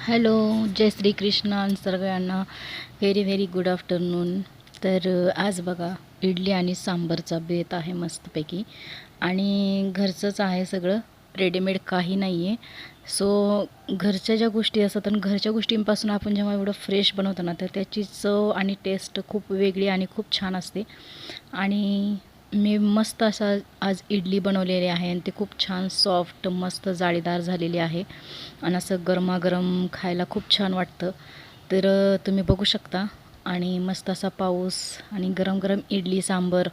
Hello, जय श्री कृष्ण सगळ्यांना. Very very good afternoon. तर आज बघा इडली आणि सांबारचा बेत आहे मस्तपैकी. आणि घरचंच आहे सगळं, रेडीमेड काही नाही आहे. सो घरच्या ज्या गोष्टी असतात आणि घरच्या गोष्टींपासून आपण जेव्हा एवढं फ्रेश बनवतो ना, तर त्याची चव आणि टेस्ट खूप वेगळी आणि खूप छान असते. आणि मी मस्त असा आज इडली बनवलेली आहे आणि ती खूप छान सॉफ्ट मस्त जाळीदार झालेली आहे आणि असं गरमागरम खायला खूप छान वाटतं. तर तुम्ही बघू शकता. आणि मस्त असा पाऊस आणि गरम गरम इडली सांबर,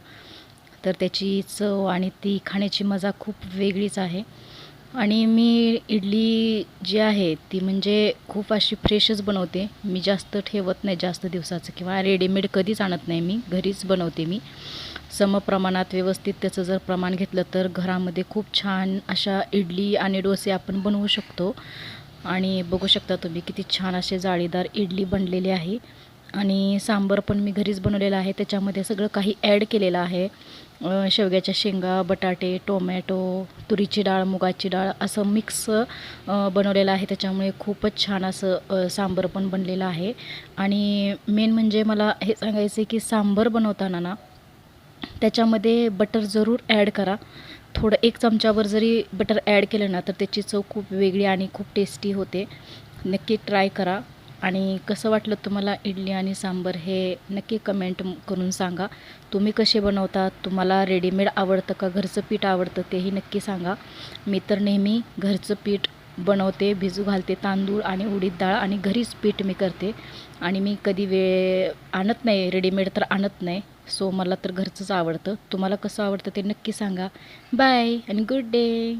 तर त्याची चव आणि ती खाण्याची मजा खूप वेगळीच आहे. आणि मी इडली जी आहे ती म्हणजे खूप अशी फ्रेशच बनवते. मी जास्त ठेवत नाही जास्त दिवसाचं, किंवा रेडीमेड कधीच आणत नाही, मी घरीच बनवते. मी समप्रमाणात व्यवस्थित त्याचं जर प्रमाण घेतलं तर घरामध्ये खूप छान अशा इडली आणि डोसे आपण बनवू शकतो. आणि बघू शकता तुम्ही किती छान असे जाळीदार इडली बनलेली आहे. आणि सांबार पण मी घरीच बनवलेलं आहे. त्याच्यामध्ये सगळं काही ॲड केलेलं आहे. शेवग्याच्या शेंगा, बटाटे, टोमॅटो, तुरीची डाळ, मुगाची डाळ असं मिक्स बनवलेलं आहे. त्याच्यामुळे खूपच छान असं सांबार पण बनलेलं आहे. आणि मेन म्हणजे मला हे सांगायचं आहे की सांबार बनवताना ना, त्याच्यामध्ये बटर जरूर ॲड करा. थोडं 1 चमचाभर जरी बटर ॲड केलं ना, तर त्याची चव खूप वेगळी आणि खूप टेस्टी होते. नक्की ट्राय करा. आणि कसं वाटलं तुम्हाला इडली आणि सांबार हे नक्की कमेंट करून सांगा. तुम्ही कसे बनवता? तुम्हाला रेडीमेड आवडतं का घरचं पीठ आवडतं? तेही नक्की सांगा. मी तर नेहमी घरचं पीठ बनवते, भिजू घालते तांदूळ आणि उडीद डाळ आणि घरीच पीठ मी करते. आणि मी कधी आणत नाही, रेडीमेड तर आणत नाही. सो मला तर घरचंच आवडतं. तुम्हाला कसं आवडतं ते नक्की सांगा. बाय आणि गुड डे.